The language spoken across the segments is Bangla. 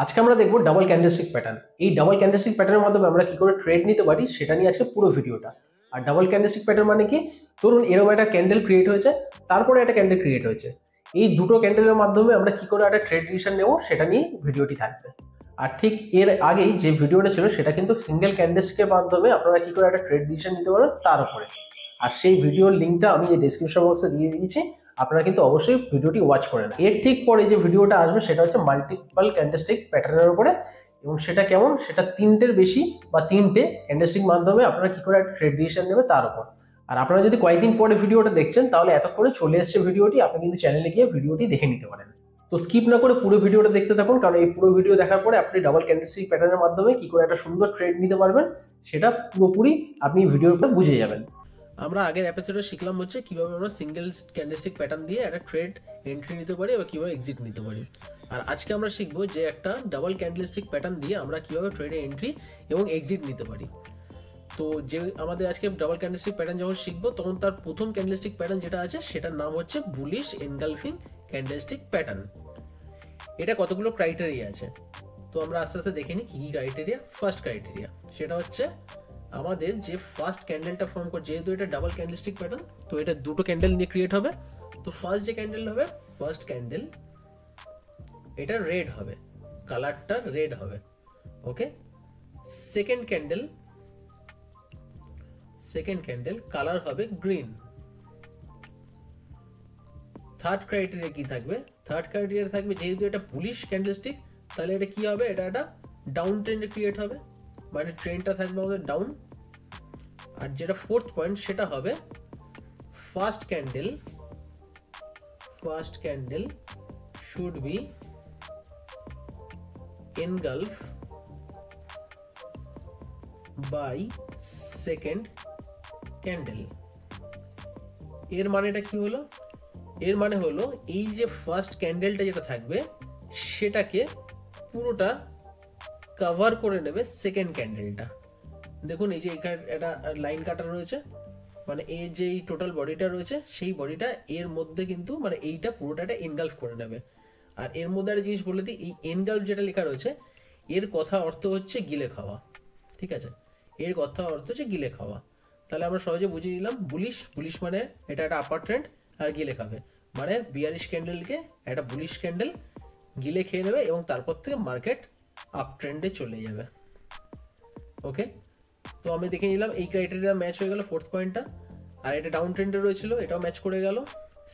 আজকে আমরা দেখবো ডাবল ক্যান্ডেলস্টিক প্যাটার্ন। এই ডাবল ক্যান্ডেলস্টিক প্যাটার্নের মাধ্যমে আমরা কি করে ট্রেড নিতে পারি সেটা নিয়ে আজকে পুরো ভিডিওটা। আর ডাবল ক্যান্ডেলস্টিক প্যাটার্ন মানে কি, ধরুন এরকম একটা ক্যান্ডেল ক্রিয়েট হয়েছে, তারপরে একটা ক্যান্ডেল ক্রিয়েট হয়েছে, এই দুটো ক্যান্ডেলের মাধ্যমে আমরা কি করে একটা ট্রেড ডিসিশন নেবো সেটা নিয়ে ভিডিওটি থাকবে। আর ঠিক এর আগেই যে ভিডিওটা ছিল সেটা কিন্তু সিঙ্গেল ক্যান্ডেলস্টিকের মাধ্যমে আপনারা কি করে একটা ট্রেড ডিসিশন নিতে পারবেন তার উপরে। আর সেই ভিডিওর লিঙ্কটা আমি এই ডেসক্রিপশন বক্সে দিয়ে দিয়েছি, আপনারা কিন্তু অবশ্যই ভিডিওটি ওয়াচ করে নেন। এর ঠিক পরে যে ভিডিওটা আসবে সেটা হচ্ছে মাল্টিপল ক্যান্ডেলস্টিক প্যাটার্নের উপরে, এবং সেটা কেমন, সেটা তিনটের বেশি বা তিনটে ক্যান্ডেলস্টিক মাধ্যমে আপনারা কি করে একটা ট্রেড ডিসিশন নেবে তার উপর। আর আপনারা যদি কয়েকদিন পরে ভিডিওটা দেখছেন তাহলে এতক্ষণে চলে এসছে ভিডিওটি, আপনি কিন্তু চ্যানেলে গিয়ে ভিডিওটি দেখে নিতে পারেন। তো স্কিপ না করে পুরো ভিডিওটা দেখতে থাকুন, কারণ এই পুরো ভিডিও দেখার পরে আপনি ডাবল ক্যান্ডেলস্টিক প্যাটার্নের মাধ্যমে কি করে একটা সুন্দর ট্রেড নিতে পারবেন সেটা পুরোপুরি আপনি ভিডিওটা বুঝে যাবেন। আমরা আগের এপিসোডে শিখলাম হচ্ছে কিভাবে আমরা সিঙ্গেল ক্যান্ডেলস্টিক প্যাটার্ন দিয়ে একটা ট্রেড এন্ট্রি নিতে পারি বা কিভাবে এক্সিট নিতে পারি। আর আজকে আমরা শিখবো যে একটা ডাবল ক্যান্ডেলস্টিক প্যাটার্ন দিয়ে আমরা কিভাবে ট্রেডে এন্ট্রি এবং এক্সিট নিতে পারি। তো যে আমাদের আজকে ডাবল ক্যান্ডেলস্টিক প্যাটার্ন যখন শিখবো তখন তার প্রথম ক্যান্ডেলস্টিক প্যাটার্ন যেটা আছে সেটার নাম হচ্ছে বুলিশ এনগালফিং ক্যান্ডেলস্টিক প্যাটার্ন। এটা কতগুলো ক্রাইটেরিয়া আছে, তো আমরা আস্তে আস্তে দেখে নিই কী কী ক্রাইটেরিয়া। ফার্স্ট ক্রাইটেরিয়া সেটা হচ্ছে আমাদের যে ফার্স্ট ক্যান্ডেলটা ফর্ম করে, যেহেতু এটা ডাবল ক্যান্ডেলস্টিক প্যাটার্ন তো এটা দুটো ক্যান্ডেল নিয়ে ক্রিয়েট হবে। তো ফার্স্ট যে ক্যান্ডেল হবে, ফার্স্ট ক্যান্ডেল এটা রেড হবে, কালারটা রেড হবে। ওকে, সেকেন্ড ক্যান্ডেল কালার হবে গ্রিন। থার্ড ক্রাইটেরিয়া কি থাকবে? থার্ড ক্রাইটেরিয়া থাকবে যেহেতু এটা বুলিশ ক্যান্ডেলস্টিক তাহলে এটা কি হবে, এটা একটা ডাউন ট্রেন্ডে ক্রিয়েট হবে, মানে ট্রেন্ডটা থাকবে আমাদের ডাউন। আর যেটা ফোর্থ পয়েন্ট সেটা হবে first candle should be engulf by second candle. এর মানেটা কি হলো? এর মানে হলো এই যে ফার্স্ট ক্যান্ডেলটা যেটা থাকবে সেটাকে পুরোটা কভার করে নেবে সেকেন্ড ক্যান্ডেলটা। দেখুন এই যে এখানে একটা লাইন কাটা রয়েছে, মানে এই যে এই টোটাল বডিটা রয়েছে সেই বডিটা এর মধ্যে কিন্তু মানে এইটা পুরোটা এনগালফ করে নেবে। আর এর মধ্যে একটা জিনিস বলে দিই, এই এনগালফ যেটা লেখা রয়েছে এর কথা অর্থ হচ্ছে গিলে খাওয়া। ঠিক আছে, এর কথা অর্থ হচ্ছে গিলে খাওয়া। তাহলে আমরা সহজে বুঝিয়ে নিলাম বুলিশ মানে এটা একটা আপার ট্রেন্ড, আর গিলে খাবে মানে বিয়ারিশ ক্যান্ডেলকে একটা বুলিশ ক্যান্ডেল গিলে খেয়ে নেবে এবং তারপর থেকে মার্কেট আপ ট্রেন্ডে চলে যাবে। ওকে, তো আমি দেখে নিলাম এই ক্রাইটেরিয়া ম্যাচ হয়ে গেল ফোর্থ পয়েন্টটা। আর এটা ডাউন ট্রেন্ডে রয়েছিল, এটাও ম্যাচ করে গেল।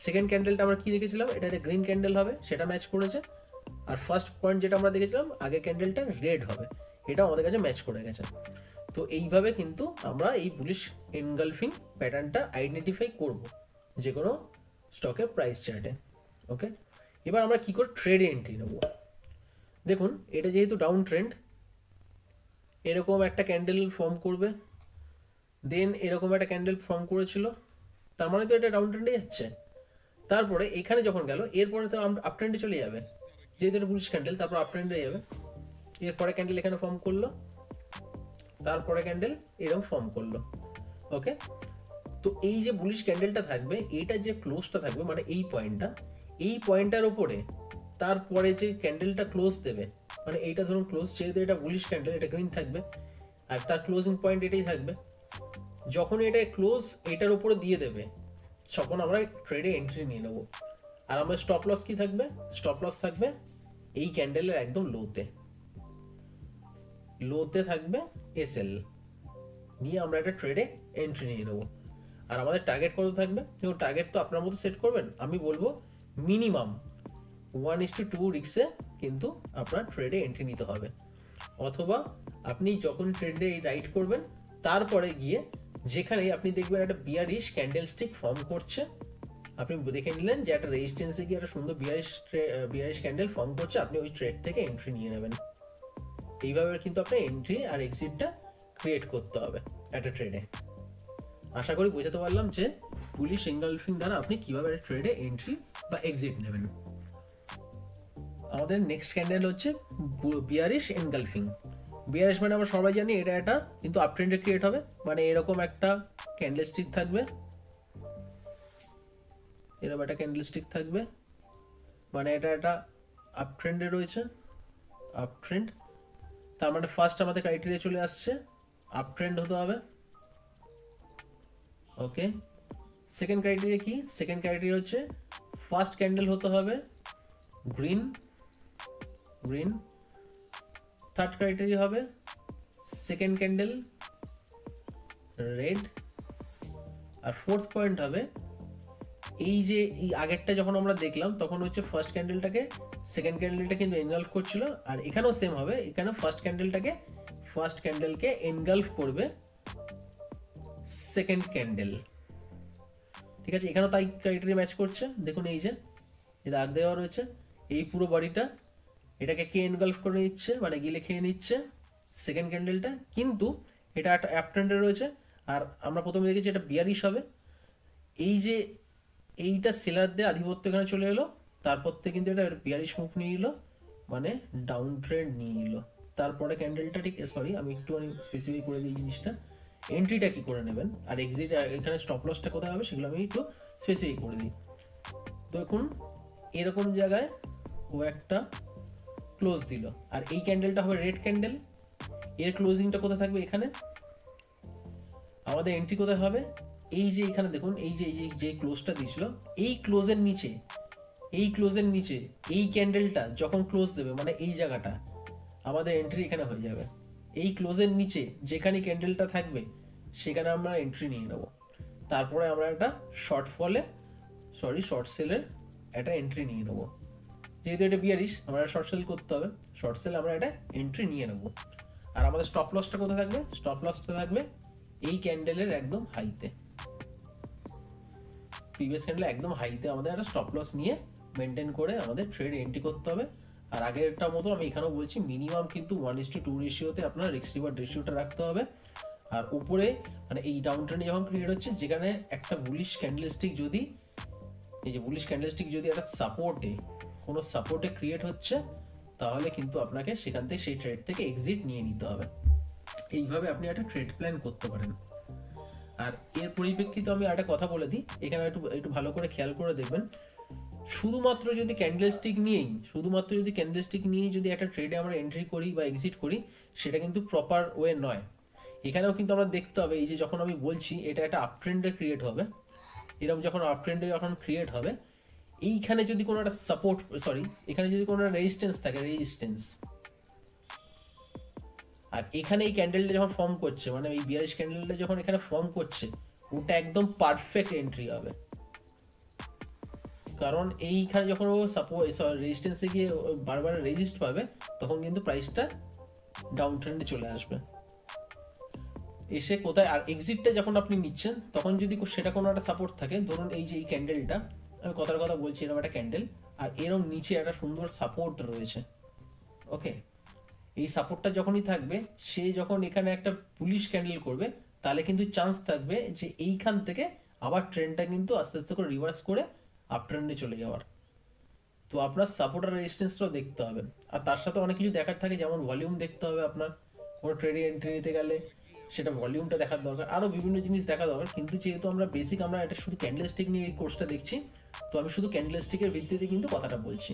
সেকেন্ড ক্যান্ডেলটা আমরা কি দেখেছিলাম, এটা একটা গ্রিন ক্যান্ডেল হবে, সেটা ম্যাচ করেছে। আর ফার্স্ট পয়েন্ট যেটা আমরা দেখেছিলাম আগে ক্যান্ডেলটা রেড হবে, এটাও আমাদের কাছে ম্যাচ করে গেছে। তো এইভাবে কিন্তু আমরা এই বুলিশ এনগালফিং প্যাটার্নটা আইডেন্টিফাই করব যে কোনো স্টকের প্রাইস চার্টে। ওকে, এবার আমরা কি করে ট্রেডে এন্ট্রি নেব। দেখুন এটা যেহেতু ডাউন ট্রেন্ড, এরকম একটা ক্যান্ডেল ফর্ম করবে, দেন এরকম একটা ক্যান্ডেল ফর্ম করেছিল, তার মানে তো এটা ডাউন ট্রেন্ডে যাচ্ছে। তারপরে এখানে যখন গেল এরপরে তো আপ ট্রেন্ডে চলে যাবে, যেহেতু এটা বুলিশ ক্যান্ডেল তারপর আপ ট্রেন্ডে যাবে। এরপরে ক্যান্ডেল এখানে ফর্ম করলো, তারপরে ক্যান্ডেল এরকম ফর্ম করলো। ওকে, তো এই যে বুলিশ ক্যান্ডেলটা থাকবে এটা যে ক্লোজটা থাকবে মানে এই পয়েন্টটার ওপরে তারপরে যে ক্যান্ডেলটা ক্লোজ দেবে, মানে এইটা ধরুন ক্লোজ, যেহেতু এটা বুলিশ ক্যান্ডেল এটা গ্রিন থাকবে আর তার ক্লোজিং পয়েন্ট এটাই থাকবে। যখন এটা ক্লোজ এটার উপরে দিয়ে দেবে তখন আমরা ট্রেডে এন্ট্রি নিয়ে নেব। আর আমার স্টপ লস কি থাকবে? স্টপ লস থাকবে এই ক্যান্ডেলের একদম লোতে থাকবে এসএল, নিয়ে আমরা একটা ট্রেডে এন্ট্রি নিয়ে নেব। আর আমাদের টার্গেট কত থাকবে? এবং টার্গেট তো আপনার মতো সেট করবেন, আমি বলবো মিনিমাম 1:2 রিক্সে কিন্তু আপনার ট্রেডে এন্ট্রি নিতে হবে। অথবা আপনি যখন ট্রেডে রাইড করবেন তারপরে গিয়ে যেখানে আপনি দেখবেন একটা বিয়ারিশ ক্যান্ডেলস্টিক ফর্ম করছে, আপনি দেখে নিলেন যে একটা রেজিস্ট্যান্সে গিয়ে একটা সুন্দর বিয়ারিশ ক্যান্ডেল ফর্ম করছে, আপনি ওই ট্রেড থেকে এন্ট্রি নিয়ে নেবেন। এইভাবে কিন্তু আপনার এন্ট্রি আর এক্সিটটা ক্রিয়েট করতে হবে একটা ট্রেডে। আশা করি বোঝাতে পারলাম যে বুলিশ এনগালফিং দ্বারা আপনি কিভাবে একটা ট্রেডে এন্ট্রি বা এক্সিট নেবেন। আমাদের নেক্সট ক্যান্ডেল হচ্ছে বিয়ারিশ এনগালফিং। বিয়ারিশ মানে আমরা সবাই জানি এটা একটা কিন্তু আপ ট্রেন্ডে ক্রিয়েট হবে, মানে এরকম একটা ক্যান্ডেলস্টিক থাকবে, মানে এটা একটা আপ ট্রেন্ডে রয়েছে। আপ ট্রেন্ড, তার মানে ফার্স্ট আমাদের ক্রাইটেরিয়া চলে আসছে আপ ট্রেন্ড হতে হবে। ওকে, সেকেন্ড ক্রাইটেরিয়া কি? সেকেন্ড ক্রাইটেরিয়া হচ্ছে ফার্স্ট ক্যান্ডেল হতে হবে গ্রিন, গ্রিন। থার্ড ক্রাইটেরিয়া হবে সেকেন্ড ক্যান্ডেল রেড। আর ফোর্থ পয়েন্ট হবে এই যে এই আগেরটা যখন আমরা দেখলাম তখন হচ্ছে ফার্স্ট ক্যান্ডেলটাকে সেকেন্ড ক্যান্ডেলটা কিন্তু এনগালফ করছিল, আর এখানেও সেম হবে, এখানে ফার্স্ট ক্যান্ডেলকে এনগালফ করবে সেকেন্ড ক্যান্ডেল। ঠিক আছে, এখানেও তাই ক্রাইটেরিয়া ম্যাচ করছে। দেখুন এই যে দাগ দেওয়া রয়েছে, এই পুরো বডিটা এটাকে কে এনগালফ করে নিচ্ছে, মানে গিলে খেয়ে নিচ্ছে সেকেন্ড ক্যান্ডেলটা, কিন্তু এটা একটা আপ ট্রেন্ডে রয়েছে। আর আমরা প্রথমে দেখেছি এটা বিয়ারিশ হবে। এই যে এইটা সেলারদের আধিপত্য এখানে চলে এলো, তারপর থেকে কিন্তু এটা বিয়ারিশ মুভ নিয়ে এলো, মানে ডাউন ট্রেন্ড নিয়ে এলো। তারপরে ক্যান্ডেলটা ঠিক, সরি আমি একটুখানি স্পেসিফাই করে দিই জিনিসটা, এন্ট্রিটা কি করে নেবেন আর এক্সিট, এখানে স্টপ লসটা কোথায় হবে সেগুলো আমি একটু স্পেসিফাই করে দিই। দেখুন এরকম জায়গায় ও একটা ক্লোজ দিল, আর এই ক্যান্ডেলটা হবে রেড ক্যান্ডেল, এর ক্লোজিংটা কোথায় থাকবে? এখানে। আমাদের এন্ট্রি কোথায় হবে? এই যে এখানে দেখুন এই যে ক্লোজটা দিয়েছিল, এই ক্লোজের নিচে, এই ক্যান্ডেলটা যখন ক্লোজ দেবে মানে এই জায়গাটা, আমাদের এন্ট্রি এখানে হয়ে যাবে। এই ক্লোজের নিচে যেখানে ক্যান্ডেলটা থাকবে সেখানে আমরা এন্ট্রি নিয়ে নেব। তারপরে আমরা একটা শর্ট সেলের একটা এন্ট্রি নিয়ে নেব। যেহেতু এটা বিয়ারিশ, আমরা শর্ট সেল করতে হবে, শর্ট সেল আমরা একটা এন্ট্রি নিয়ে নেব। আর আমাদের স্টপ লসটা কোথায় থাকবে? স্টপ লসটা থাকবে এই ক্যান্ডেলের একদম হাইতে, প্রিভিয়াস ক্যান্ডেল একদম হাইতে আমাদের একটা স্টপ লস নিয়ে মেনটেন করে আমাদের ট্রেড এন্ট্রি করতে হবে। আর আগেরটার মতো আমি এখানেও বলছি মিনিমাম কিন্তু 1:2 রেশিওতে আপনার রিস্ক রিওয়ার্ড রেশিওটা রাখতে হবে। আর উপরে মানে এই ডাউন ট্রেন্ডে যখন ক্রিয়েট হচ্ছে, যেখানে একটা বুলিশ ক্যান্ডেলস্টিক যদি, এই যে বুলিশ ক্যান্ডেলস্টিক যদি একটা কোনো সাপোর্টে ক্রিয়েট হচ্ছে, তাহলে কিন্তু আপনাকে সেখান থেকে সেই ট্রেড থেকে এক্সিট নিয়ে নিতে হবে। এইভাবে আপনি একটা ট্রেড প্ল্যান করতে পারেন। আর এর পরিপ্রেক্ষিতে আমি একটা কথা বলে দিই, এখানে একটু ভালো করে খেয়াল করে দেখবেন, শুধুমাত্র যদি ক্যান্ডেলস্টিক নিয়েই যদি একটা ট্রেডে আমরা এন্ট্রি করি বা এক্সিট করি, সেটা কিন্তু প্রপার ওয়ে নয়। এখানেও কিন্তু আমরা দেখতে হবে, এই যে যখন আমি বলছি এটা একটা আপ ট্রেন্ডে ক্রিয়েট হবে, এরকম যখন আপ ট্রেন্ডে যখন ক্রিয়েট হবে, এইখানে যদি কোনো একটা এখানে যদি কোনো একটা রেজিস্ট্যান্স থাকে, আর এখানে এই ক্যান্ডেলটা যখন ফর্ম করছে, মানে এই বিয়ারিশ ক্যান্ডেলটা যখন এখানে ফর্ম করছে, ওটা একদম পারফেক্ট এন্ট্রি হবে। কারণ এইখানে যখন ও রেজিস্ট্যান্সে গিয়ে বারবার রেজিস্ট পাবে, তখন কিন্তু প্রাইসটা ডাউন ট্রেন্ডে চলে আসবে। এসে কোথায়, আর এক্সিটটা যখন আপনি নিচ্ছেন তখন যদি সেটা কোনো একটা সাপোর্ট থাকে, ধরুন এই যে এই ক্যান্ডেলটা, আমি কথার কথা বলছি, এরকম একটা ক্যান্ডেল, আর এরকম নিচে একটা সুন্দর সাপোর্ট রয়েছে। ওকে, এই সাপোর্টটা যখনই থাকবে, সে যখন এখানে একটা বুলিশ ক্যান্ডেল করবে, তাহলে কিন্তু চান্স থাকবে যে এইখান থেকে আবার ট্রেন্ডটা কিন্তু আস্তে আস্তে করে রিভার্স করে আপ ট্রেন্ডে চলে যাওয়ার। তো আপনার সাপোর্ট আর রেজিস্ট্যান্সটাও দেখতে হবে, আর তার সাথে অনেক কিছু দেখার থাকে, যেমন ভলিউম দেখতে হবে আপনার, কোনো ট্রেডে এন্ট্রি নিতে গেলে সেটা ভলিউমটা দেখার দরকার, আরও বিভিন্ন জিনিস দেখা দরকার। কিন্তু যেহেতু আমরা এটা শুধু ক্যান্ডেলস্টিক নিয়ে এই কোর্সটা দেখছি, তো আমি শুধু ক্যান্ডেলস্টিকের ভিত্তিতে কিন্তু কথাটা বলছি।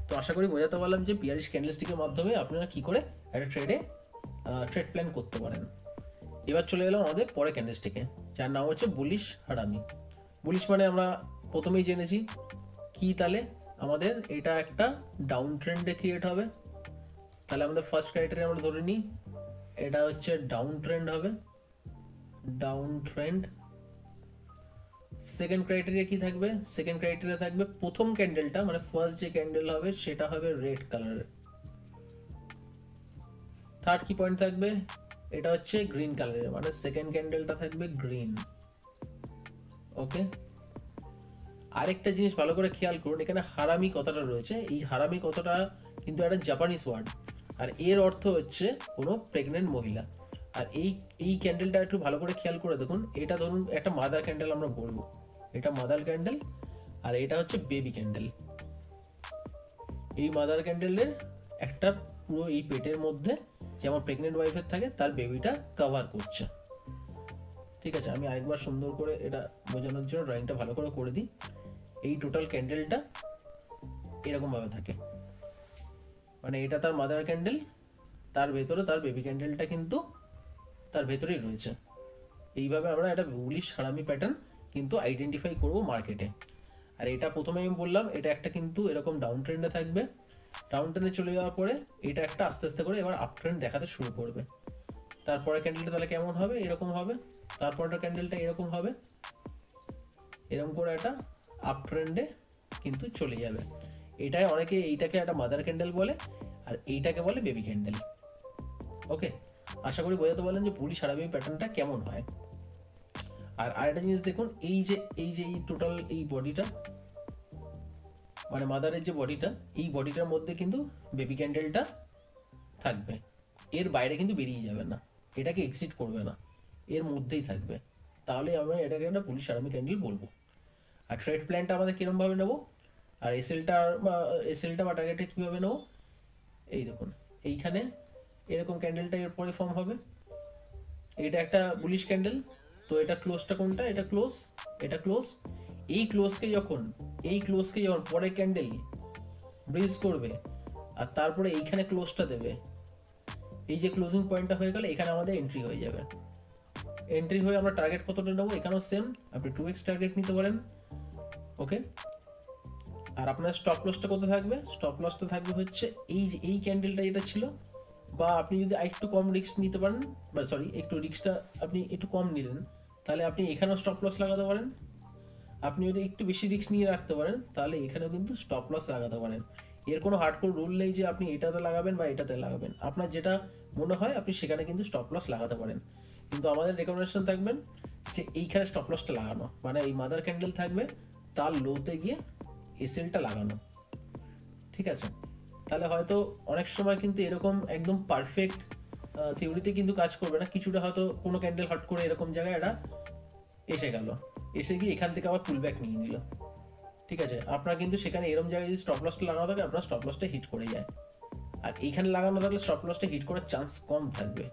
তো আশা করি বোঝাতে পারলাম যে বিয়ারিশ ক্যান্ডেলস্টিকের মাধ্যমে আপনারা কি করে একটা ট্রেড প্ল্যান করতে পারেন। এবার চলে এলাম আমাদের পরে ক্যান্ডেলস্টিকে, যার নাম হচ্ছে বুলিশ হারামি। বুলিশ মানে আমরা প্রথমেই জেনেছি কি, তাহলে আমাদের এটা একটা ডাউন ট্রেন্ডে ক্রিয়েট হবে। তাহলে আমাদের ফার্স্ট ক্রাইটেরিয়া আমরা ধরে নিই, এটা হচ্ছে ডাউন ট্রেন্ড হবে, ডাউন ট্রেন্ড। সেকেন্ড ক্রাইটেরিয়া কি থাকবে? সেকেন্ড ক্রাইটেরিয়া থাকবে প্রথম ক্যান্ডেলটা, মানে ফার্স্ট যে ক্যান্ডেল হবে সেটা হবে রেড কালারের। থার্ড কি পয়েন্ট থাকবে? এটা হচ্ছে গ্রিন কালারের, মানে সেকেন্ড ক্যান্ডেলটা থাকবে গ্রিন। ওকে, আরেকটা জিনিস ভালো করে খেয়াল করুন, এখানে হারামি কথাটা রয়েছে, এই হারামি কথাটা কিন্তু একটা জাপানিজ ওয়ার্ড, আর এর অর্থ হচ্ছে কোনো প্রেগনেন্ট মহিলা। আর এই ক্যান্ডেলটা একটু ভালো করে খেয়াল করে দেখুন, এটা ধরুন একটা মাদার ক্যান্ডেল আমরা বলবো, এটা মাদার ক্যান্ডেল, আর এটা হচ্ছে বেবি ক্যান্ডেল। এই মাদার ক্যান্ডেলের একটা পুরো এই পেটের মধ্যে যেমন প্রেগনেন্ট ওয়াইফের থাকে, তার বেবিটা কভার করছে। ঠিক আছে, আমি আরেকবার সুন্দর করে এটা বোঝানোর জন্য ড্রয়িংটা ভালো করে দিই। এই টোটাল ক্যান্ডেলটা এরকম ভাবে থাকে, মানে এটা তার মাদার ক্যান্ডেল, তার ভেতরে তার বেবি ক্যান্ডেলটা কিন্তু তার ভেতরেই রয়েছে। এইভাবে আমরা একটা বুলিশ হারামি প্যাটার্ন কিন্তু আইডেন্টিফাই করব মার্কেটে। আর এটা প্রথমে আমি বললাম এটা একটা কিন্তু এরকম ডাউন ট্রেন্ডে থাকবে, ডাউন ট্রেন্ডে চলে যাওয়ার পরে এটা একটা আস্তে আস্তে করে এবার আপ ট্রেন্ড দেখাতে শুরু করবে। তারপরে ক্যান্ডেলটা তাহলে কেমন হবে, এরকম হবে, তারপরটা ক্যান্ডেলটা এরকম হবে, এরকম করে একটা আপ ট্রেন্ডে কিন্তু চলে যাবে। এটাই অনেকে এইটাকে একটা মাদার ক্যান্ডেল বলে আর এইটাকে বলে বেবি ক্যান্ডেল। ওকে, আশা করি বোঝাতে পারলেন যে বুলিশ হারামি প্যাটার্নটা কেমন হয়। আর আরেকটা জিনিস দেখুন, এই যে এই টোটাল এই বডিটা মানে মাদারের যে বডিটা, এই বডিটার মধ্যে কিন্তু বেবি ক্যান্ডেলটা থাকবে, এর বাইরে কিন্তু বেরিয়ে যাবে না, এটাকে এক্সিট করবে না, এর মধ্যেই থাকবে। তাহলে আমরা এটাকে একটা বুলিশ হারামি ক্যান্ডেল বলবো। আর ট্রেড প্ল্যানটা আমাদের কীরকমভাবে নেবো, আর এসএলটা বা টার্গেটে কীভাবে নেবো, এই দেখুন এইখানে এরকম ক্যান্ডেলটা এর পরে ফর্ম হবে, এটা একটা বুলিশ ক্যান্ডেল, তো এটা ক্লোজটা কোনটা, এটা ক্লোজ, এটা ক্লোজ। এই ক্লোজকে যখন পরে ক্যান্ডেল ব্রিজ করবে আর তারপরে এইখানে ক্লোজটা দেবে, এই যে ক্লোজিং পয়েন্টটা হয়ে গেলে এখানে আমাদের এন্ট্রি হয়ে যাবে। এন্ট্রি হয়ে আমরা টার্গেট কতটা নেবো, এখানেও সেম, আপনি 2x টার্গেট নিতে পারেন। ওকে, আর আপনার স্টপ লসটা কোথায় থাকবে, স্টপ লসটা থাকবে হচ্ছে এই ক্যান্ডেলটা যেটা ছিল, বা আপনি যদি একটু কম রিস্ক নিতে পারেন, বা সরি একটু রিস্কটা আপনি একটু কম নিলেন, তাহলে আপনি এখানেও স্টপ লস লাগাতে পারেন। আপনি যদি একটু বেশি রিস্ক নিয়ে রাখতে পারেন তাহলে এখানেও কিন্তু স্টপ লস লাগাতে পারেন। এর কোনো হার্ডকোর রুল নেই যে আপনি এটাতে লাগাবেন বা এটাতে লাগাবেন, আপনার যেটা মনে হয় আপনি সেখানে কিন্তু স্টপ লস লাগাতে পারেন। কিন্তু আমাদের রেকমেন্ডেশন থাকবেন যে এইখানে স্টপ লসটা লাগানো, মানে এই মাদার ক্যান্ডেল থাকবে তার লোতে গিয়ে এসএলটা লাগানো। ঠিক আছে, তাহলে হয়তো অনেক সময় কিন্তু এরকম একদম পারফেক্ট থিওরিতে কিন্তু কাজ করবে না, কিছুটা হয়তো কোনো ক্যান্ডেল হট করে এরকম জায়গায় এটা এসে গেল, এসে গিয়ে এখান থেকে আবার পুল ব্যাক নিয়ে নিল। ঠিক আছে, আপনার কিন্তু সেখানে এরকম জায়গায় যদি স্টপ লসটা লাগানো থাকে আপনার স্টপ লসটা হিট করে যায়, আর এইখানে লাগানো থাকলে স্টপ লসটা হিট করার চান্স কম থাকবে।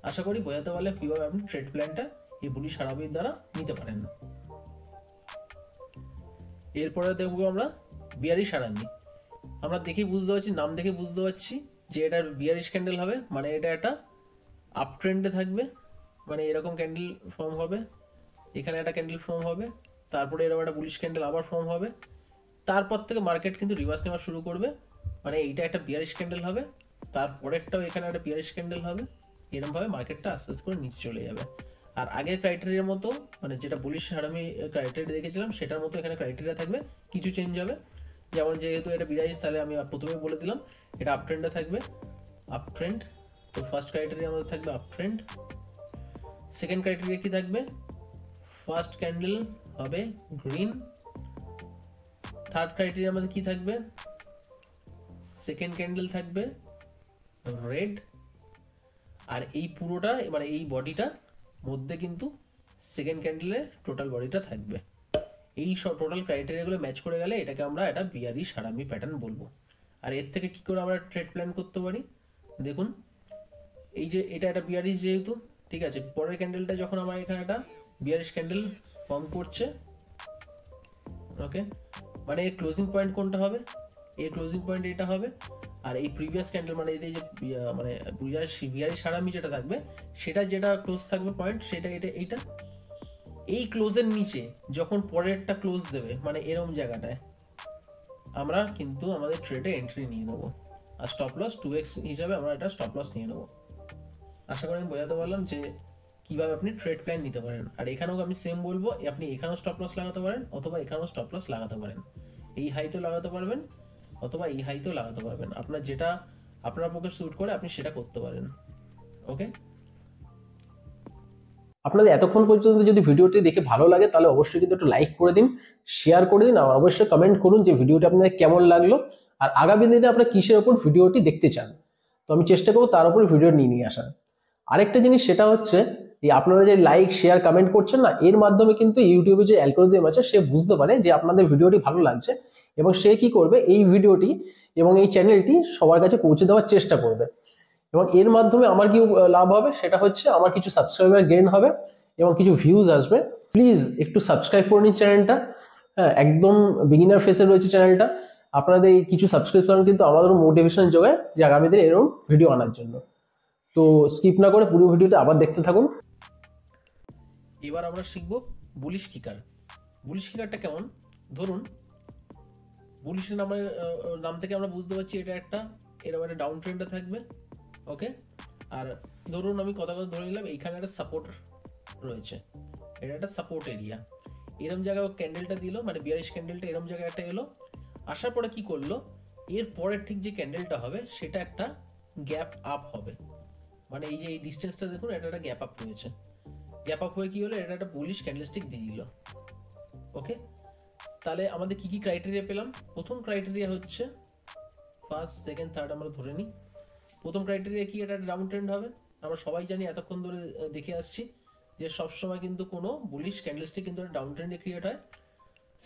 আশা করি বোঝাতে পারলে কীভাবে আপনি ট্রেড প্ল্যানটা এই বুলিশ হারামির দ্বারা নিতে পারেন। এরপরে দেখবো আমরা বিয়ারিশ হারামি। আমরা দেখেই বুঝতে পারছি, নাম দেখে বুঝতে পারছি যে এটা বিয়ারিশ ক্যান্ডেল হবে, মানে এটা একটা আপ ট্রেন্ডে থাকবে, মানে এরকম ক্যান্ডেল ফর্ম হবে, এখানে একটা ক্যান্ডেল ফর্ম হবে, তারপরে এরকম একটা বুলিশ ক্যান্ডেল আবার ফর্ম হবে, তারপর থেকে মার্কেট কিন্তু রিভার্স নেওয়া শুরু করবে, মানে এইটা একটা বিয়ারিশ ক্যান্ডেল হবে, তারপরেরটাও এখানে একটা বিয়ারিশ ক্যান্ডেল হবে, এরকমভাবে মার্কেটটা আস্তে আস্তে করে নিচে চলে যাবে। আর আগের ক্রাইটেরিয়ার মতো, মানে যেটা বুলিশ হারামি ক্রাইটেরিয়া দেখেছিলাম সেটার মতো এখানে ক্রাইটেরিয়া থাকবে, কিছু চেঞ্জ হবে। যেমন যেহেতু এটা বিরাইশ, তাহলে আমি প্রথমে বলে দিলাম এটা আপ ট্রেন্ডে থাকবে, আপ ট্রেন্ড। তো ফার্স্ট ক্রাইটেরিয়া আমাদের থাকবে আপ ট্রেন্ড। সেকেন্ড ক্রাইটেরিয়া কি থাকবে, ফার্স্ট ক্যান্ডেল হবে গ্রিন। থার্ড ক্রাইটেরিয়া আমাদের কি থাকবে, সেকেন্ড ক্যান্ডেল থাকবে রেড। আর এই পুরোটা মানে এই বডিটা মধ্যে কিন্তু সেকেন্ড ক্যান্ডেলের টোটাল বডিটা থাকবে। এই সব টোটাল ক্রাইটেরিয়াগুলো ম্যাচ করে গেলে এটাকে আমরা একটা বিয়ারিশ হারামি প্যাটার্ন বলবো। আর এর থেকে কি করে আমরা ট্রেড প্ল্যান করতে পারি, দেখুন এই যে এটা একটা বিয়ারিশ যেহেতু, ঠিক আছে, পরের ক্যান্ডেলটা যখন আমার এখানে একটা বিয়ারিশ ক্যান্ডেল ফর্ম করছে, ওকে, মানে এর ক্লোজিং পয়েন্ট কোনটা হবে, এর ক্লোজিং পয়েন্ট এটা হবে, আর এই প্রিভিয়াস ক্যান্ডেল মানে এটা যে মানে বিয়ারিশ হারামি যেটা থাকবে সেটা যেটা ক্লোজ থাকবে পয়েন্ট সেটা এইটা এই ক্লোজের নিচে যখন পরেরটা ক্লোজ দেবে, মানে এরকম জায়গাটায় আমরা কিন্তু আমাদের ট্রেডে এন্ট্রি নিয়ে নেবো, আর স্টপ লস 2x হিসাবে আমরা এটা স্টপ লস নিয়ে নেবো। আশা করি আমি বোঝাতে পারলাম যে কিভাবে আপনি ট্রেড প্ল্যান নিতে পারেন। আর এখানেও আমি সেম বলবো, আপনি এখানেও স্টপ লস লাগাতে পারেন অথবা এখানেও স্টপ লস লাগাতে পারেন, এই হাইতেও লাগাতে পারবেন অথবা এই হাইতেও লাগাতে পারবেন, আপনার যেটা আপনার পক্ষে স্যুট করে আপনি সেটা করতে পারেন। ওকে, আপনাদের এতক্ষণ পর্যন্ত যদি ভিডিওটি দেখে ভালো লাগে তাহলে অবশ্যই কিন্তু একটু লাইক করে দিন, শেয়ার করে দিন, আর অবশ্যই কমেন্ট করুন যে ভিডিওটি আপনাদের কেমন লাগলো আর আগামী দিনে আপনারা কিসের ওপর ভিডিওটি দেখতে চান, তো আমি চেষ্টা করবো তার উপর ভিডিও নিয়ে আসার। আরেকটা জিনিস সেটা হচ্ছে এই আপনারা যে লাইক শেয়ার কমেন্ট করছেন না, এর মাধ্যমে কিন্তু ইউটিউবে যে অ্যালগরিদম আছে সে বুঝতে পারে যে আপনাদের ভিডিওটি ভালো লাগছে এবং সে কি করবে, এই ভিডিওটি এবং এই চ্যানেলটি সবার কাছে পৌঁছে দেওয়ার চেষ্টা করবে। এবং এর মাধ্যমে আমার কি লাভ হবে, সেটা হচ্ছে আমার কিছু সাবস্ক্রাইবার গেইন হবে এবং কিছু ভিউজ আসবে। প্লিজ একটু সাবস্ক্রাইব করে নিন চ্যানেলটা, হ্যাঁ একদম বিগিনার ফেসে রয়েছে চ্যানেলটা, আপনাদের এই কিছু সাবস্ক্রিপশন কিন্তু আমাদেরও মোটিভেশন যোগায় যে আগামীতে এরকম ভিডিও আনার জন্য। তো স্কিপ না করে পুরো ভিডিওটা আবার দেখতে থাকুন। এবার আমরা শিখব বুলিশ কিকার। বুলিশ কিকারটা কেমন, ধরুন বুলিশের নাম থেকে আমরা বুঝতে পারছি এটা একটা এরকম একটা ডাউন ট্রেন্ডে থাকবে। ওকে, আর ধরুন আমি কথা ধরে নিলাম এইখানে একটা সাপোর্ট রয়েছে, এটা একটা সাপোর্ট এরিয়া। এরম জায়গায় ক্যান্ডেলটা দিল, মানে বিয়ারিশ ক্যান্ডেলটা এরম জায়গায় একটা এলো, আসার পরে কি করলো, এর পরের ঠিক যে ক্যান্ডেলটা হবে সেটা একটা গ্যাপ আপ হবে। মানে এই যে এই ডিস্টেন্সটা দেখুন, এটা একটা গ্যাপ আপ হয়েছে। গ্যাপ আপ হয়ে কি হলো, এটা একটা বুলিশ ক্যান্ডেলস্টিক দিয়ে দিল। ওকে, তাহলে আমাদের কি কি ক্রাইটেরিয়া পেলাম? প্রথম ক্রাইটেরিয়া হচ্ছে ফার্স্ট, সেকেন্ড, থার্ড আমরা ধরে নিই। প্রথম ক্রাইটেরিয়া কি, এটা ডাউন ট্রেন্ড হবে। আমরা সবাই জানি, এতক্ষণ ধরে দেখে আসছি যে সবসময় কিন্তু কোনো বুলিশ ক্যান্ডেলস্টিক কিন্তু ডাউন ট্রেন্ডে ক্রিয়েট হয়।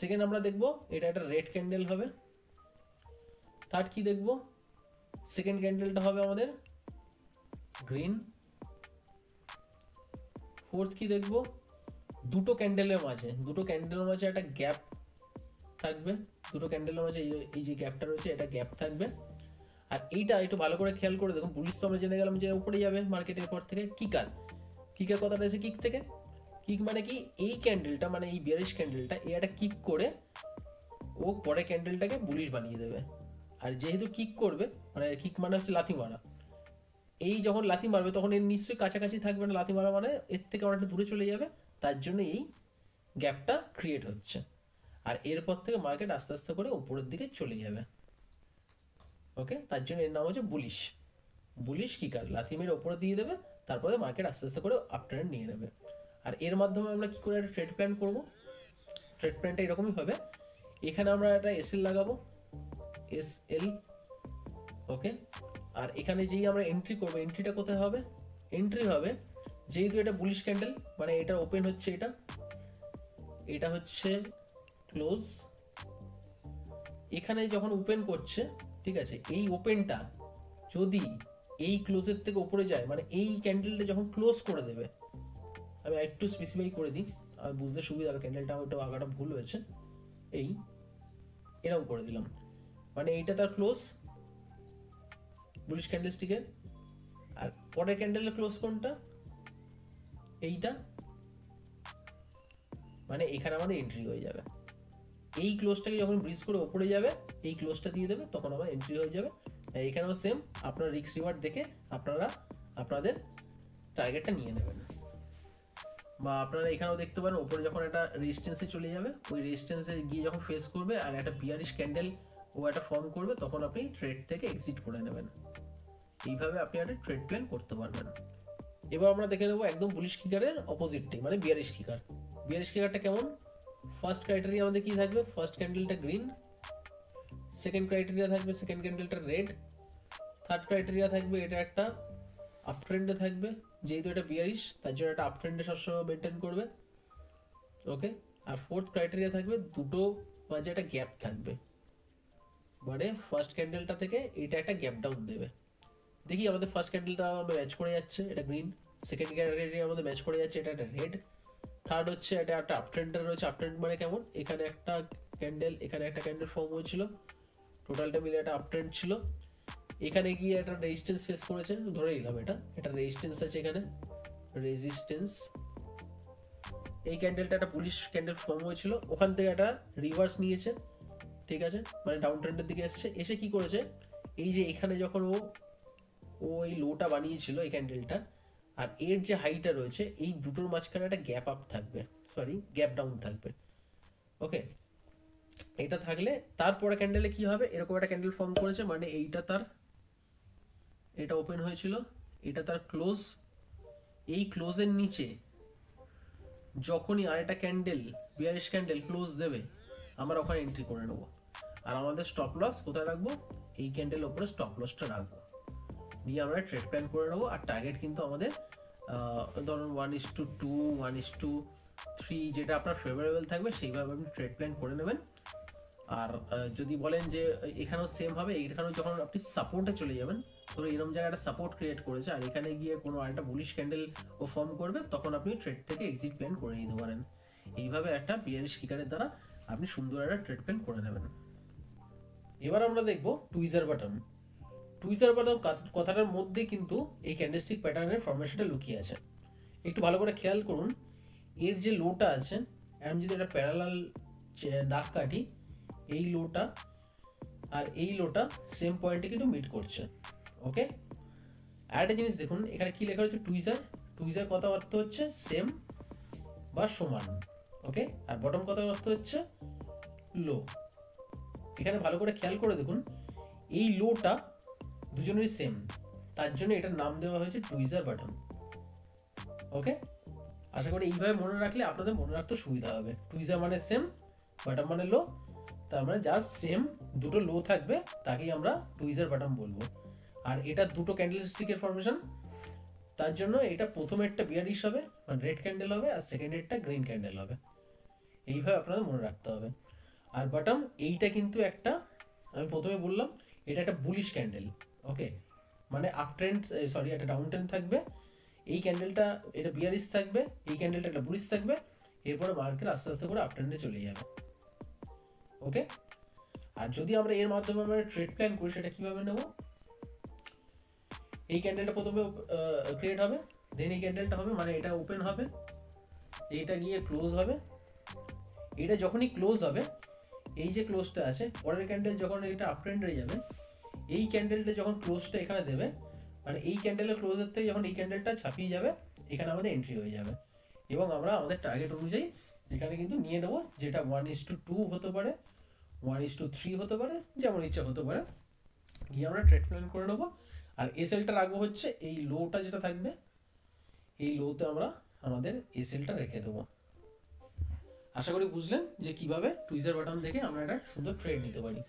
সেকেন্ড আমরা দেখবো এটা একটা রেড ক্যান্ডেল হবে। থার্ড কি দেখবো, সেকেন্ড ক্যান্ডেলটা হবে আমাদের গ্রিন। ফোর্থ কি দেখবো, দুটো ক্যান্ডেলের মাঝে একটা গ্যাপ থাকবে। দুটো ক্যান্ডেলের মাঝে এই যে গ্যাপটা রয়েছে এটা গ্যাপ থাকবে। আর এইটা একটু ভালো করে খেয়াল করে দেখুন, বুলিশ তো আমরা জেনে গেলাম যে উপরে যাবে মার্কেটের পর থেকে। কিকার কথাটা আছে, কিক থেকে। কিক মানে কি, এই ক্যান্ডেলটা মানে এই বিয়ারিশ ক্যান্ডেলটা এটা কিক করে ও পরে ক্যান্ডেলটাকে বুলিশ বানিয়ে দেবে। আর যেহেতু কিক করবে, মানে কিক মানে হচ্ছে লাথি মারা, এই যখন লাথি মারবে তখন এর নিশ্চয়ই কাছাকাছি থাকবে না, লাথি মারা মানে এর থেকে অনেকটা দূরে চলে যাবে, তার জন্য এই গ্যাপটা ক্রিয়েট হচ্ছে। আর এরপর থেকে মার্কেট আস্তে আস্তে করে উপরের দিকে চলে যাবে। ওকে, তার জন্য এর নাম হচ্ছে বুলিশ কিকার। লাথি মেরে ওপরে দিয়ে দেবে, তারপরে মার্কেট আস্তে আস্তে করে আপ ট্রেন্ড নিয়ে নেবে। আর এর মাধ্যমে আমরা কি করে একটা ট্রেড প্ল্যান করবো, ট্রেড প্ল্যানটা এরকমই হবে। এখানে আমরা একটা এসএল লাগাবো, এসএল। ওকে, আর এখানে যেই আমরা এন্ট্রি করবো, এন্ট্রিটা কোথায় হবে, এন্ট্রি হবে যেহেতু এটা বুলিশ ক্যান্ডেল, মানে এটা ওপেন হচ্ছে, এটা হচ্ছে ক্লোজ। এখানে যখন ওপেন করছে, ঠিক আছে, এই ওপেনটা যদি এই ক্লোজের থেকে উপরে যায়, মানে এই ক্যান্ডেলটা যখন ক্লোজ করে দেবে, আমি একটু স্পেসিফাই করে দিই আর বুঝতে সুবিধা হবে, ক্যান্ডেলটা আমার একটু আগাটা ভুল হয়েছে, এই এরকম করে দিলাম, মানে এইটা তার ক্লোজ বুলিশ ক্যান্ডেলস্টিকের। আর পরের ক্যান্ডেলের ক্লোজ কোনটা, এইটা, মানে এখানে আমাদের এন্ট্রি হয়ে যাবে। এই ক্লোজটাকে যখন ব্রিজ করে ওপরে যাবে, এই ক্লোজটা দিয়ে দেবে, তখন আমার এন্ট্রি হয়ে যাবে। এখানেও সেম, আপনার রিস্ক রিওয়ার্ড দেখে আপনারা আপনাদের টার্গেটটা নিয়ে নেবেন। বা আপনারা এখানেও দেখতে পারেন, ওপরে যখন একটা রেজিস্ট্যান্সে চলে যাবে, ওই রেজিস্ট্যান্সে গিয়ে যখন ফেস করবে আর একটা বিয়ারিশ ক্যান্ডেল ও একটা ফর্ম করবে, তখন আপনি ট্রেড থেকে এক্সিট করে নেবেন। এইভাবে আপনি একটা ট্রেড প্ল্যান করতে পারবেন। এবার আমরা দেখে নেবো একদম বুলিশ কিকারের অপোজিটটি, মানে বিয়ারিশ কিকার। বিয়ারিশ কিকারটা কেমন? ফার্স্ট ক্রাইটেরিয়া আমাদের কি থাকবে, ফার্স্ট ক্যান্ডেলটা গ্রিন। সেকেন্ড ক্রাইটেরিয়া থাকবে সেকেন্ড ক্যান্ডেলটা রেড। থার্ড ক্রাইটেরিয়া থাকবে এটা একটা আপ ট্রেন্ডে থাকবে, যেহেতু এটা বিয়ারিশ তার জন্য একটা আপ ট্রেন্ডে সবসময় মেনটেন করবে। ওকে, আর ফোর্থ ক্রাইটেরিয়া থাকবে দুটো মাঝে একটা গ্যাপ থাকবে, মানে ফার্স্ট ক্যান্ডেলটা থেকে এটা একটা গ্যাপ ডাউন দেবে। দেখি আমাদের ফার্স্ট ক্যান্ডেলটা ম্যাচ করে যাচ্ছে, এটা গ্রিন। সেকেন্ড ক্যান্ডেলটা আমাদের ম্যাচ করে যাচ্ছে, এটা একটা রেড। থার্ড হচ্ছে এটা একটা আপ ট্রেন্ডার রয়েছে। আপ ট্রেন্ড মানে কেমন, এখানে একটা ক্যান্ডেল, এখানে একটা ক্যান্ডেল ফর্ম হয়েছিল, টোটালটা মিলে একটা আপ ট্রেন্ড ছিল। এখানে গিয়ে একটা রেজিস্ট্যান্স ফেস করেছে, ধরে নিলাম এটা রেজিস্ট্যান্স আছে, এখানে রেজিস্ট্যান্স। এই ক্যান্ডেলটা একটা বুলিশ ক্যান্ডেল ফর্ম হয়েছিল, ওখান থেকে একটা রিভার্স নিয়েছে, ঠিক আছে, মানে ডাউন ট্রেন্ডের দিকে এসছে। এসে কি করেছে, এই যে এখানে যখন ও এই লোটা বানিয়েছিল এই ক্যান্ডেলটা, আর এর যে হাইটা রয়েছে, এই দুটোর মাঝখানে একটা গ্যাপ আপ থাকবে, গ্যাপ ডাউন থাকবে। ওকে, এটা থাকলে তারপরে ক্যান্ডেলে কি হবে, এরকম একটা ক্যান্ডেল ফর্ম করেছে, মানে এইটা তার, এটা ওপেন হয়েছিল, এটা তার ক্লোজ। এই ক্লোজের নিচে যখনই আরেকটা ক্যান্ডেল বিয়ারিশ ক্যান্ডেল ক্লোজ দেবে, আমরা ওখানে এন্ট্রি করে নেব। আর আমাদের স্টপ লস কোথায় রাখবো, এই ক্যান্ডেলের উপরে স্টপ লসটা রাখবো, নিয়ে আমরা ট্রেড প্ল্যান করে নেবো। আর টার্গেট কিন্তু আমাদের ধরুন 1:2, 1:3, যেটা আপনার ফেভারেবল থাকবে সেইভাবে আপনি ট্রেড প্ল্যান করে নেবেন। আর যদি বলেন যে এখানেও সেম হবে, এখানেও যখন আপনি সাপোর্টে চলে যাবেন, ধরো এরকম জায়গায় একটা সাপোর্ট ক্রিয়েট করেছে আর এখানে গিয়ে কোনো আরেকটা বুলিশ ক্যান্ডেল ও ফর্ম করবে, তখন আপনি ট্রেড থেকে এক্সিট প্ল্যান করে নিতে পারেন। এইভাবে একটা বিয়ারিশ কিকারের দ্বারা আপনি সুন্দর একটা ট্রেড প্ল্যান করে নেবেন। এবার আমরা দেখব টুইজার বাটন। টুইজার বাটন কথাটার মধ্যে কিন্তু এই ক্যান্ডেলস্টিক প্যাটার্নের ফরমেশনটা লুকিয়ে আছে। একটু ভালো করে খেয়াল করুন, এর যে লোটা আছে, আমি যদি একটা প্যারালাল দাগ কাটি, এই লোটা আর এই লোটা সেম পয়েন্টে কিন্তু মিট করছে। ওকে, আর একটা জিনিস দেখুন, এখানে কি লেখা হচ্ছে টুইজার। টুইজার কথা অর্থ হচ্ছে সেম বা সমান। ওকে, আর বটম কথা অর্থ হচ্ছে লো। এখানে ভালো করে খেয়াল করে দেখুন, এই লোটা দুজনেরই সেম, তার জন্য এটার নাম দেওয়া হয়েছে টুইজার বাটন। ওকে, আশা করি এইভাবে মনে রাখলে আপনাদের মনে রাখতে সুবিধা হবে। টুইজার মানে সেম, বাটন মানে লো, তার মানে যা সেম দুটো লো থাকবে তাকেই আমরা টুইজার বাটন বলবো। আর এটা দুটো ক্যান্ডেলস্টিকের ফরমেশন, তার জন্য এটা প্রথমেরটা বিয়ারিশ হবে মানে রেড ক্যান্ডেল হবে, আর সেকেন্ডেরটা গ্রিন ক্যান্ডেল হবে। এইভাবে আপনাদের মনে রাখতে হবে। আর বটম এইটা কিন্তু একটা, আমি প্রথমে বললাম এটা একটা বুলিশ ক্যান্ডেল। ওকে, মানে আপ ট্রেন্ড, সরি একটা ডাউন ট্রেন্ড থাকবে, এই ক্যান্ডেলটা এটা বিয়ারিশ থাকবে, এই ক্যান্ডেলটা একটা বুলিশ থাকবে, এরপরে মার্কেট আস্তে আস্তে করে আপ ট্রেন্ডে চলে যাবে। ওকে, আর যদি আমরা এর মাধ্যমে আমরা ট্রেড প্ল্যান করি, সেটা কিভাবে নেব? এই ক্যান্ডেলটা প্রথমে ক্রিয়েট হবে, দেন এই ক্যান্ডেলটা হবে, মানে এটা ওপেন হবে, এইটা গিয়ে ক্লোজ হবে। এটা যখনই ক্লোজ হবে, এই যে ক্লোজটা আছে, পরের ক্যান্ডেল যখন এটা আপ ট্রেন্ডে যাবে, এই ক্যান্ডেলটা যখন ক্লোজটা এখানে দেবে, মানে এই ক্যান্ডেলের ক্লোজের থেকে যখন এই ক্যান্ডেলটা ছাপিয়ে যাবে, এখানে আমাদের এন্ট্রি হয়ে যাবে এবং আমরা আমাদের টার্গেট অনুযায়ী এখানে কিন্তু নিয়ে নেবো, যেটা 1:2 হতে পারে, 1:3 হতে পারে, যেমন ইচ্ছা হতে পারে, গিয়ে আমরা ট্রেড প্ল্যান করে নেবো। আর এসএলটা রাখবো হচ্ছে এই লোটা যেটা থাকবে, এই লোতে আমরা আমাদের এসএলটা রেখে দেবো। আশা করি বুঝলেন যে কিভাবে টুইজার বাটন দেখে আমরা একটা সুন্দর ট্রেড নিতে পারি।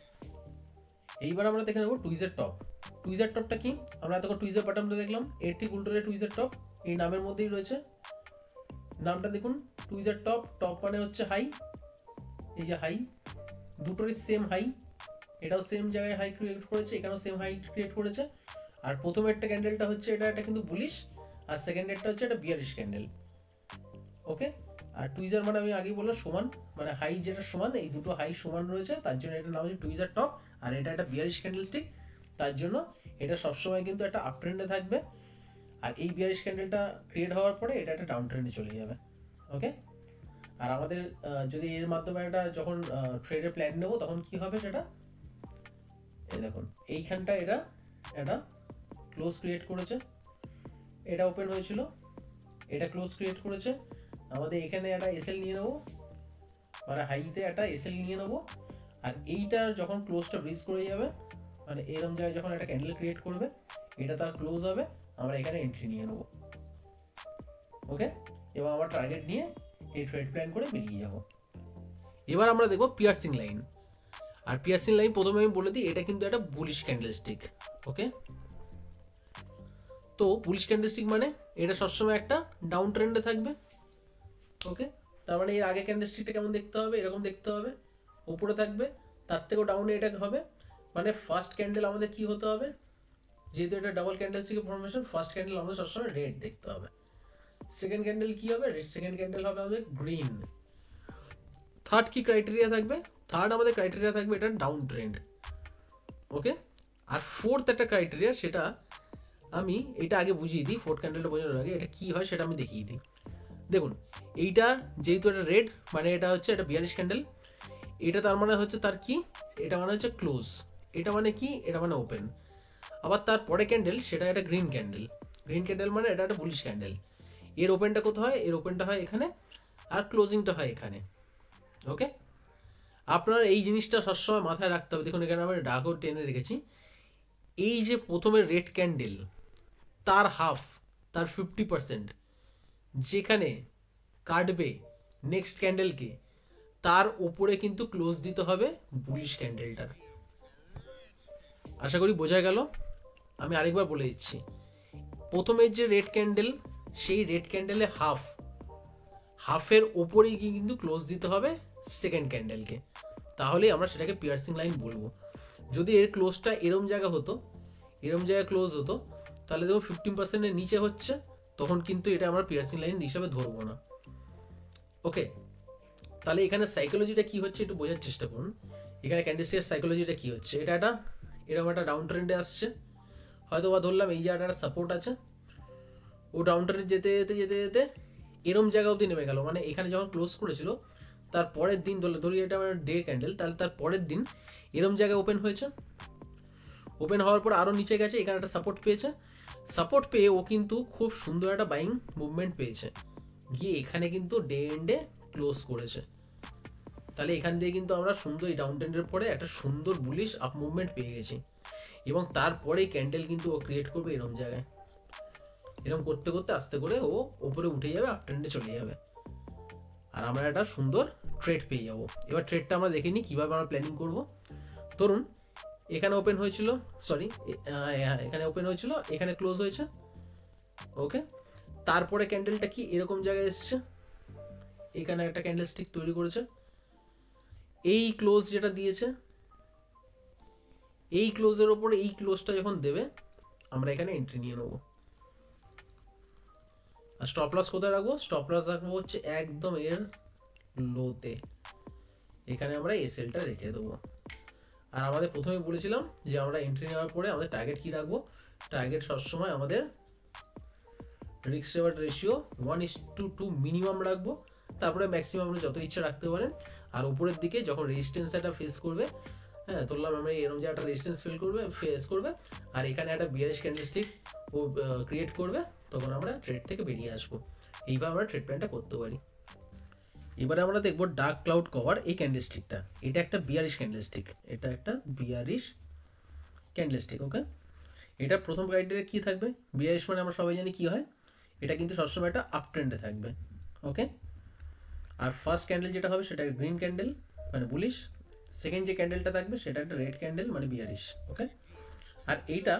এইবার আমরা দেখে নেবো টুইজার টপ। টুইজার টপটা কি? আমরা এতক্ষণ টুইজার বাটনটা দেখলাম, এর ঠিক উল্টোলে টুইজার টপ, এই নামের মধ্যেই রয়েছে। নামটা দেখুন, টুইজার টপ। টপ মানে হচ্ছে হাই, এই যে হাই, দুটোরই সেম হাই, এটাও সেম জায়গায় হাই ক্রিয়েট করেছে, এখানেও সেম হাই ক্রিয়েট করেছে। আর প্রথমেরটা ক্যান্ডেলটা হচ্ছে এটা কিন্তু বুলিশ, আর সেকেন্ডেরটা হচ্ছে এটা বিয়ারিশ ক্যান্ডেল। ওকে, আর টুইজার মানে আমি আগেই বললাম সমান, মানে হাই যেটা সমান, এই দুটো হাই সমান রয়েছে, তার জন্য এটার নাম হচ্ছে টুইজার টপ। আর এটা একটা বিয়ারিশ ক্যান্ডেলস্টিক, তার জন্য এটা সবসময় কিন্তু একটা আপ ট্রেন্ডে থাকবে। আর এই বিয়ারিশ ক্যান্ডেলটা ক্রিয়েট হওয়ার পরে এটা একটা ডাউন ট্রেন্ডে চলে যাবে। ওকে, আর আমাদের যদি এর মাধ্যমে একটা যখন ট্রেডের প্ল্যান নেবো, তখন কি হবে সেটা এই দেখুন, এইখানটা এটা একটা ক্লোজ ক্রিয়েট করেছে, এটা ওপেন হয়েছিল, এটা ক্লোজ ক্রিয়েট করেছে, আমাদের এখানে একটা এসএল নিয়ে নেবো, মানে হাইতে একটা এসএল নিয়ে নেবো। আর এইটা যখন ক্লোজটা ব্রিজ করে যাবে, মানে এরকম জায়গায় যখন একটা ক্যান্ডেল ক্রিয়েট করবে, এটা তার ক্লোজ হবে, আমরা এখানে এন্ট্রি নিয়ে নেবো। ওকে, এবং আমার টার্গেট নিয়ে এই ট্রেড প্ল্যান করে বেরিয়ে যাব। এবার আমরা দেখবো পিয়ার্সিং লাইন। আর পিয়ার্সিং লাইন প্রথমে আমি বলে দিই, এটা কিন্তু একটা বুলিশ ক্যান্ডেলস্টিক। ওকে, তো বুলিশ ক্যান্ডেলস্টিক মানে এটা সবসময় একটা ডাউন ট্রেন্ডে থাকবে। ওকে, তার মানে এর আগে ক্যান্ডেলস্টিকটা কেমন দেখতে হবে? এরকম দেখতে হবে, উপরে থাকবে, তার থেকেও ডাউনে এটা হবে। মানে ফার্স্ট ক্যান্ডেল আমাদের কি হতে হবে? যেহেতু এটা ডাবল ক্যান্ডেলস্টিকের ফরমেশন, ফার্স্ট ক্যান্ডেল আমাদের সবসময় রেড দেখতে হবে। সেকেন্ড ক্যান্ডেল কি হবে? সেকেন্ড ক্যান্ডেল হবে আমাদের গ্রিন। থার্ড কি ক্রাইটেরিয়া থাকবে? থার্ড আমাদের ক্রাইটেরিয়া থাকবে এটা ডাউন ট্রেন্ড। ওকে, আর ফোর্থ একটা ক্রাইটেরিয়া, সেটা আমি এটা আগে বুঝিয়ে দিই, ফোর্থ ক্যান্ডেলটা বোঝানোর আগে এটা কি হয় সেটা আমি দেখিয়ে দিই। দেখুন, এইটা যেহেতু এটা রেড, মানে এটা হচ্ছে এটা বিয়ারিশ ক্যান্ডেল, এটা তার মানে হচ্ছে তার কি, এটা মানে হচ্ছে ক্লোজ, এটা মানে কি, এটা মানে ওপেন। আবার তার পরে ক্যান্ডেল সেটা একটা গ্রিন ক্যান্ডেল, গ্রিন ক্যান্ডেল মানে এটা একটা বুলিশ ক্যান্ডেল। এর ওপেনটা কোথায় হয়? এর ওপেনটা হয় এখানে, আর ক্লোজিংটা হয় এখানে। ওকে, আপনার এই জিনিসটা সবসময় মাথায় রাখতে হবে। দেখুন এখানে আমরা ডাকও টেনে রেখেছি, এই যে প্রথমে রেড ক্যান্ডেল, তার হাফ, তার 50% যেখানে কাটবে নেক্সট ক্যান্ডেলকে, তার উপরে কিন্তু ক্লোজ দিতে হবে বুলিশ ক্যান্ডেলটার। আশা করি বোঝা গেল। আমি আরেকবার বলে দিচ্ছি, প্রথমের যে রেড ক্যান্ডেল, সেই রেড ক্যান্ডেলে হাফের ওপরেই গিয়ে কিন্তু ক্লোজ দিতে হবে সেকেন্ড ক্যান্ডেলকে, তাহলেই আমরা সেটাকে পিয়ার্সিং লাইন বলবো। যদি এর ক্লোজটা এরম জায়গা হতো, এরম জায়গায় ক্লোজ হতো, তাহলে দেখুন 15%-এর নিচে হচ্ছে, তখন কিন্তু এটা আমরা পিয়ার্সিং লাইন হিসাবে ধরবো না। ওকে, তাহলে এখানে সাইকোলজিটা কি হচ্ছে একটু বোঝার চেষ্টা করুন। এখানে ক্যান্ডেলস্টিকের সাইকোলজিটা কি হচ্ছে, এটা একটা এরকম একটা ডাউন ট্রেন্ডে আসছে, হয়তো বা ধরলাম এই জায়গাটা একটা সাপোর্ট আছে, ও ডাউন ট্রেন্ডে যেতে যেতে যেতে যেতে এরম জায়গা অবধি নেমে গেল, মানে এখানে যখন ক্লোজ করেছিল তার পরের দিন ধরি এটা আমার ডে ক্যান্ডেল, তাহলে তার পরের দিন এরম জায়গায় ওপেন হয়েছে, ওপেন হওয়ার পর আরও নিচে গেছে, এখানে একটা সাপোর্ট পেয়েছে, সাপোর্ট পেয়ে ও কিন্তু খুব সুন্দর একটা বাইং মুভমেন্ট পেয়েছে, গিয়ে এখানে কিন্তু ডে এন্ডে ক্লোজ করেছে। তাহলে এখান দিয়ে কিন্তু আমরা সুন্দর এই ডাউন ট্রেন্ডের পরে একটা সুন্দর বুলিশ আপ মুভমেন্ট পেয়ে গেছি, এবং তারপরে ক্যান্ডেল কিন্তু ও ক্রিয়েট করবে এরকম জায়গায়, এরকম করতে করতে আস্তে করে ও ওপরে উঠে যাবে, আপ ট্রেন্ডে চলে যাবে, আর আমরা একটা সুন্দর ট্রেড পেয়ে যাবো। এবার ট্রেডটা আমরা দেখে নিই কীভাবে আমরা প্ল্যানিং করবো। ধরুন এখানে ওপেন হয়েছিল, এখানে ওপেন হয়েছিল, এখানে ক্লোজ হয়েছে, ওকে, তারপরে ক্যান্ডেলটা কি এরকম জায়গায় এসছে, এখানে একটা ক্যান্ডেল স্টিক তৈরি করেছে, এই ক্লোজ যেটা দিয়েছে, এই ক্লোজের ওপরে এই ক্লোজটা যখন দেবে আমরা এখানে এন্ট্রি নিয়ে নেবো। আর স্টপ লস কোথায় রাখবো, স্টপ লস রাখবো হচ্ছে একদম এর লোতে, এখানে আমরা এসএলটা রেখে দেবো। আর আমাদের প্রথমে বলেছিলাম যে আমরা এন্ট্রি নেওয়ার পরে আমাদের টার্গেট কি রাখবো, টার্গেট সবসময় আমাদের রিস্ক রিওয়ার্ড রেশিও 1:2 মিনিমাম রাখবো, তারপরে ম্যাক্সিমাম আমরা যত ইচ্ছা রাখতে পারেন। আর উপরের দিকে যখন রেজিস্ট্যান্স একটা ফেস করবে, হ্যাঁ ধরলাম আমরা এরকম যে একটা রেজিস্ট্যান্স ফেস করবে আর এখানে একটা বিয়ারিশ ক্যান্ডেলস্টিক ও ক্রিয়েট করবে, তখন আমরা ট্রেড থেকে বেরিয়ে আসবো। এইভাবে আমরা ট্রেড প্ল্যানটা করতে পারি। এবারে আমরা দেখবো ডার্ক ক্লাউড কভার এই ক্যান্ডেলস্টিকটা, এটা একটা বিয়ারিশ ক্যান্ডেলস্টিক, এটা একটা বিয়ারিশ ক্যান্ডেলস্টিক, ওকে। এটা প্রথম ক্রাইটেরিয়া কি থাকবে, বিয়ারিশ মানে আমরা সবাই জানি কি হয়, এটা কিন্তু সবসময় একটা আপ ট্রেন্ডে থাকবে, ওকে। আর ফার্স্ট ক্যান্ডেল যেটা হবে সেটা গ্রিন ক্যান্ডেল মানে বুলিশ, সেকেন্ড যে ক্যান্ডেলটা থাকবে সেটা একটা রেড ক্যান্ডেল মানে বিয়ারিশ, ওকে। আর এইটা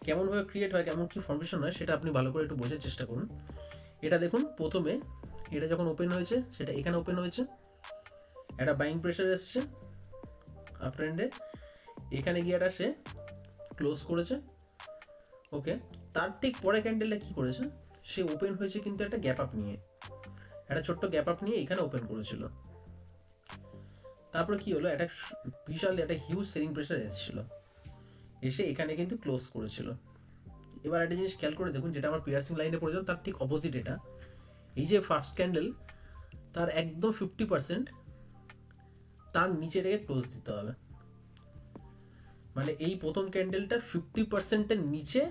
কেমনভাবে ক্রিয়েট হয়, কেমন কি ফর্মেশন হয় সেটা আপনি ভালো করে একটু বোঝার চেষ্টা করুন। এটা দেখুন, প্রথমে এটা যখন ওপেন হয়েছে সেটা এখানে ওপেন হয়েছে, একটা বাইং প্রেশার এসছে আপ ট্রেন্ডে, এখানে গিয়ে একটা সে ক্লোজ করেছে, ওকে। তার ঠিক পরে ক্যান্ডেলটা কি করেছে, সে ওপেন হয়েছে কিন্তু একটা গ্যাপ আপ নিয়ে, একটা ছোট্ট গ্যাপ আপ নিয়ে এখানে ওপেন করেছিল, তারপরে কি হলো, একটা বিশাল একটা হিউজ সেলিং প্রেশার এসেছিল, এসে এখানে কিন্তু ক্লোজ করেছিল। এবার একটা জিনিস খেয়াল করে দেখুন, যেটা আমার পিয়ার্সিং লাইনে পড়েছিল তার ঠিক অপোজিট এটা, এই যে ফার্স্ট ক্যান্ডেল তার একদম 50% তার নিচেটাকে ক্লোজ দিতে হবে, মানে এই প্রথম ক্যান্ডেলটা 50%-এর নিচে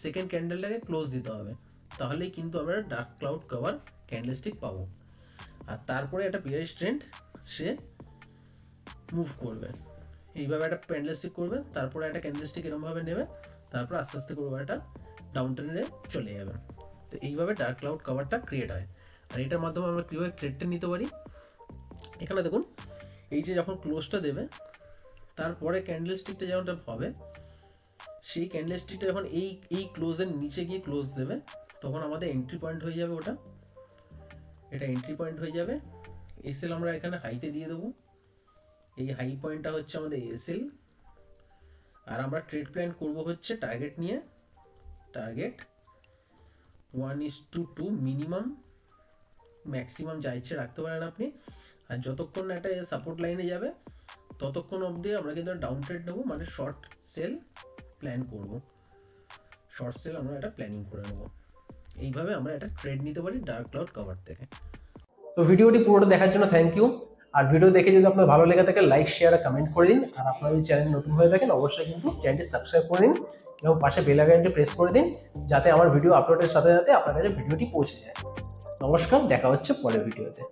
সেকেন্ড ক্যান্ডেলটাকে ক্লোজ দিতে হবে, তাহলেই কিন্তু আমরা ডার্ক ক্লাউড কভার ক্যান্ডেলস্টিক পাবো। আর তারপরে একটা বিয়ারিশ ট্রেন্ড সে মুভ করবে, এইভাবে একটা ক্যান্ডেলস্টিক করবে, তারপরে একটা ক্যান্ডেলস্টিক এরকমভাবে নেবে, তারপর আস্তে আস্তে করবে একটা ডাউন ট্রেন্ডে চলে যাবে। তো এইভাবে ডার্ক ক্লাউড কভারটা ক্রিয়েট হয়। আর এটার মাধ্যমে আমরা কীভাবে ট্রেডটা নিতে পারি, এখানে দেখুন এই যে যখন ক্লোজটা দেবে তারপরে ক্যান্ডেলস্টিকটা যেমনটা হবে, সেই ক্যান্ডেলস্টিকটা যখন এই ক্লোজের নিচে গিয়ে ক্লোজ দেবে তখন আমাদের এন্ট্রি পয়েন্ট হয়ে যাবে, ওটা এটা এন্ট্রি পয়েন্ট হয়ে যাবে। এসএল আমরা এখানে হাইতে দিয়ে দেবো, এই হাই পয়েন্টটা হচ্ছে আমাদের এসএল। আর আমরা ট্রেড প্ল্যান করব হচ্ছে টার্গেট নিয়ে, টার্গেট 1:2 মিনিমাম, ম্যাক্সিমাম যা ইচ্ছে রাখতে পারেন আপনি। আর যতক্ষণ না একটা সাপোর্ট লাইনে যাবে ততক্ষণ অবধি আমরা কিন্তু ডাউন ট্রেড নেবো, মানে শর্ট সেল প্ল্যান করব, শর্ট সেল আমরা একটা প্ল্যানিং করে নেবো। এইভাবে আমরা একটা ট্রেড নিতে পারি ডার্ক ক্লাউড কভার থেকে। তো ভিডিওটি পুরোটা দেখার জন্য থ্যাংক ইউ। আর ভিডিও দেখে যদি আপনার ভালো লেগে থাকে লাইক শেয়ার আর কমেন্ট করে দিন। আর আপনারা যদি চ্যানেল নতুন হয়ে থাকেন অবশ্যই কিন্তু চ্যানেলটি সাবস্ক্রাইব করে নিন এবং পাশে বেল আইকনটি প্রেস করে দিন, যাতে আমার ভিডিও আপলোডের সাথে সাথে আপনার কাছে ভিডিওটি পৌঁছে যায়। নমস্কার, দেখা হচ্ছে পরের ভিডিওতে।